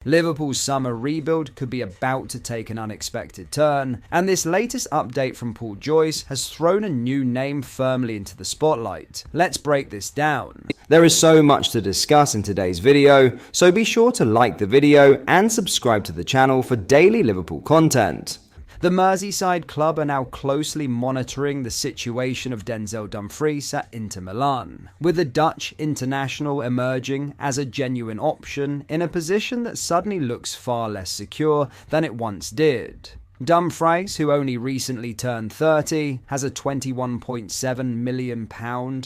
Liverpool's summer rebuild could be about to take an unexpected turn, and this latest update from Joyce has thrown a new name firmly into the spotlight. Let's break this down. There is so much to discuss in today's video, so be sure to like the video and subscribe to the channel for daily Liverpool content. The Merseyside club are now closely monitoring the situation of Denzel Dumfries at Inter Milan, with the Dutch international emerging as a genuine option in a position that suddenly looks far less secure than it once did. Dumfries, who only recently turned 30, has a £21.7 million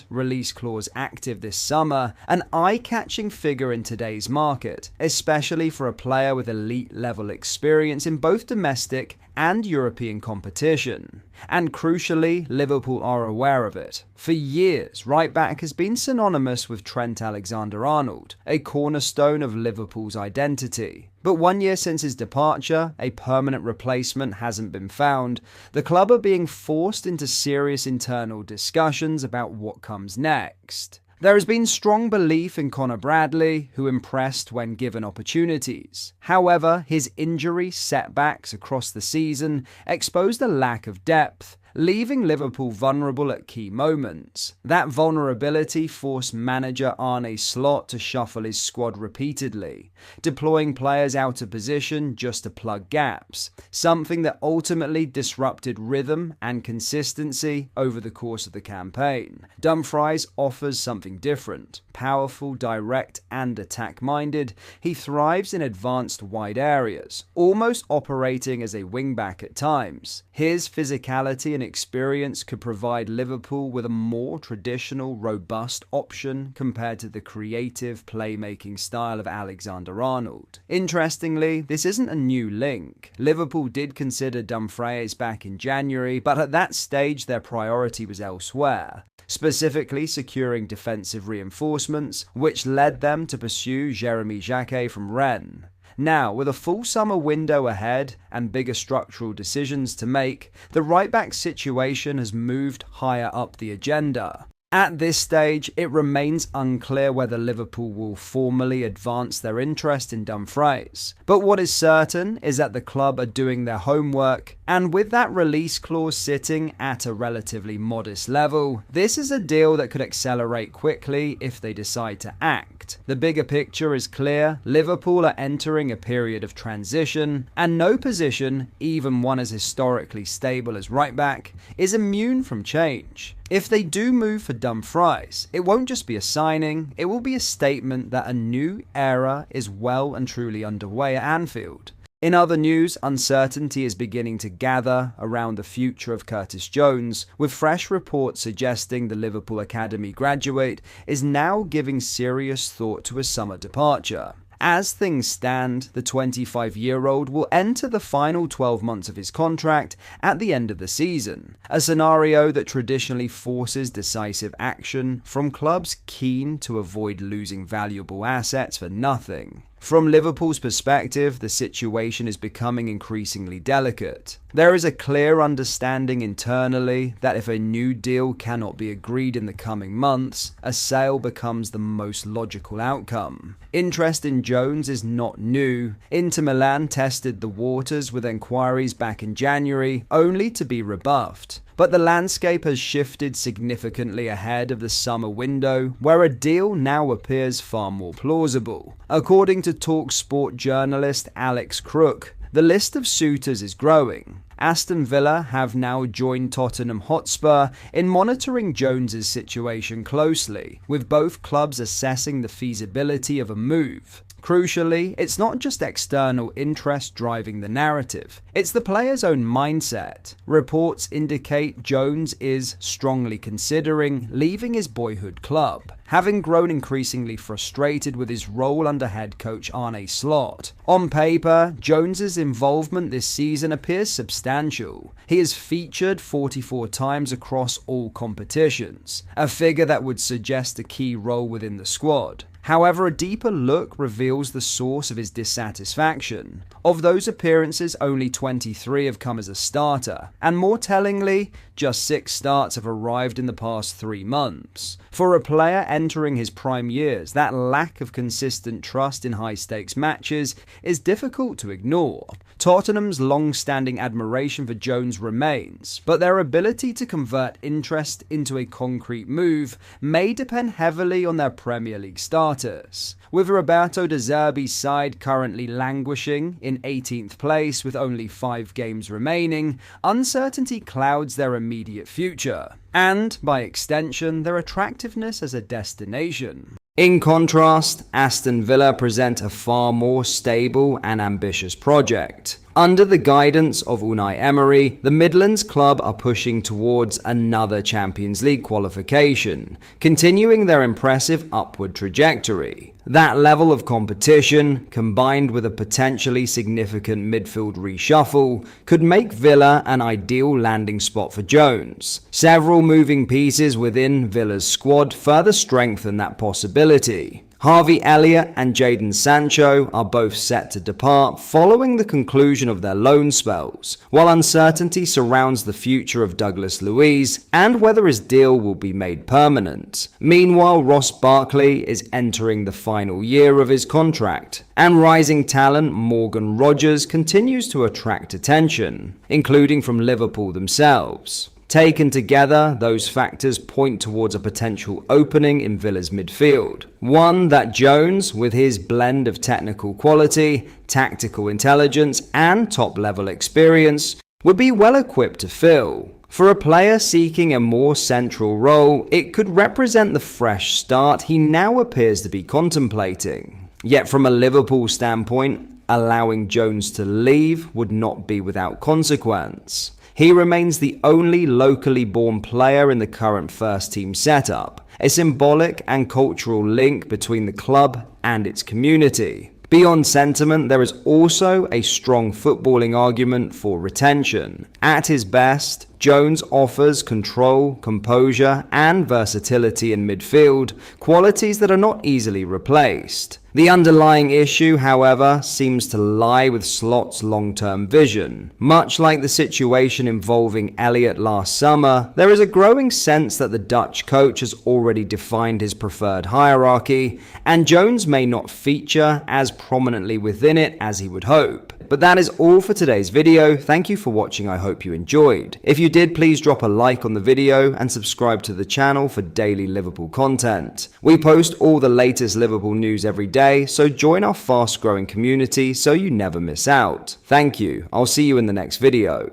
release clause active this summer, an eye-catching figure in today's market, especially for a player with elite-level experience in both domestic and European competition. And crucially, Liverpool are aware of it. For years, right-back has been synonymous with Trent Alexander-Arnold, a cornerstone of Liverpool's identity. But 1 year since his departure, a permanent replacement hasn't been found. The club are being forced into serious internal discussions about what comes next. There has been strong belief in Conor Bradley, who impressed when given opportunities. However, his injury setbacks across the season exposed a lack of depth, leaving Liverpool vulnerable at key moments. That vulnerability forced manager Arne Slot to shuffle his squad repeatedly, deploying players out of position just to plug gaps, something that ultimately disrupted rhythm and consistency over the course of the campaign. Dumfries offers something different. Powerful, direct, and attack-minded, he thrives in advanced wide areas, almost operating as a wing-back at times. His physicality and experience could provide Liverpool with a more traditional, robust option compared to the creative, playmaking style of Alexander-Arnold. Interestingly, this isn't a new link. Liverpool did consider Dumfries back in January, but at that stage their priority was elsewhere, specifically securing defensive reinforcements, which led them to pursue Jeremy Jacquet from Rennes. Now, with a full summer window ahead and bigger structural decisions to make, the right-back situation has moved higher up the agenda. At this stage, it remains unclear whether Liverpool will formally advance their interest in Dumfries. But what is certain is that the club are doing their homework, and with that release clause sitting at a relatively modest level, this is a deal that could accelerate quickly if they decide to act. The bigger picture is clear. Liverpool are entering a period of transition, and no position, even one as historically stable as right-back, is immune from change. If they do move for Dumfries, it won't just be a signing, it will be a statement that a new era is well and truly underway at Anfield. In other news, uncertainty is beginning to gather around the future of Curtis Jones, with fresh reports suggesting the Liverpool Academy graduate is now giving serious thought to a summer departure. As things stand, the 25-year-old will enter the final 12 months of his contract at the end of the season, a scenario that traditionally forces decisive action from clubs keen to avoid losing valuable assets for nothing. From Liverpool's perspective, the situation is becoming increasingly delicate. There is a clear understanding internally that if a new deal cannot be agreed in the coming months, a sale becomes the most logical outcome. Interest in Jones is not new. Inter Milan tested the waters with enquiries back in January, only to be rebuffed. But the landscape has shifted significantly ahead of the summer window, where a deal now appears far more plausible. According to TalkSport journalist Alex Crook, the list of suitors is growing. Aston Villa have now joined Tottenham Hotspur in monitoring Jones's situation closely, with both clubs assessing the feasibility of a move. Crucially, it's not just external interest driving the narrative, it's the player's own mindset. Reports indicate Jones is strongly considering leaving his boyhood club, having grown increasingly frustrated with his role under head coach Arne Slot. On paper, Jones's involvement this season appears substantial. He is featured 44 times across all competitions, a figure that would suggest a key role within the squad. However, a deeper look reveals the source of his dissatisfaction. Of those appearances, only 23 have come as a starter, and more tellingly, just 6 starts have arrived in the past 3 months. For a player entering his prime years, that lack of consistent trust in high-stakes matches is difficult to ignore. Tottenham's long-standing admiration for Jones remains, but their ability to convert interest into a concrete move may depend heavily on their Premier League status. With Roberto De Zerbi's side currently languishing in 18th place with only 5 games remaining, uncertainty clouds their immediate future, and, by extension, their attractiveness as a destination. In contrast, Aston Villa present a far more stable and ambitious project. Under the guidance of Unai Emery, the Midlands club are pushing towards another Champions League qualification, continuing their impressive upward trajectory. That level of competition, combined with a potentially significant midfield reshuffle, could make Villa an ideal landing spot for Jones. Several moving pieces within Villa's squad further strengthen that possibility. Harvey Elliott and Jadon Sancho are both set to depart following the conclusion of their loan spells, while uncertainty surrounds the future of Douglas Luiz and whether his deal will be made permanent. Meanwhile, Ross Barkley is entering the final year of his contract, and rising talent Morgan Rogers continues to attract attention, including from Liverpool themselves. Taken together, those factors point towards a potential opening in Villa's midfield. One that Jones, with his blend of technical quality, tactical intelligence, and top-level experience, would be well equipped to fill. For a player seeking a more central role, it could represent the fresh start he now appears to be contemplating. Yet from a Liverpool standpoint, allowing Jones to leave would not be without consequence. He remains the only locally born player in the current first-team setup, a symbolic and cultural link between the club and its community. Beyond sentiment, there is also a strong footballing argument for retention. At his best, Jones offers control, composure, and versatility in midfield, qualities that are not easily replaced. The underlying issue, however, seems to lie with Slot's long-term vision. Much like the situation involving Elliott last summer, there is a growing sense that the Dutch coach has already defined his preferred hierarchy, and Jones may not feature as prominently within it as he would hope. But that is all for today's video. Thank you for watching. I hope you enjoyed. If you did, please drop a like on the video and subscribe to the channel for daily Liverpool content. We post all the latest Liverpool news every day, so join our fast-growing community so you never miss out. Thank you. I'll see you in the next video.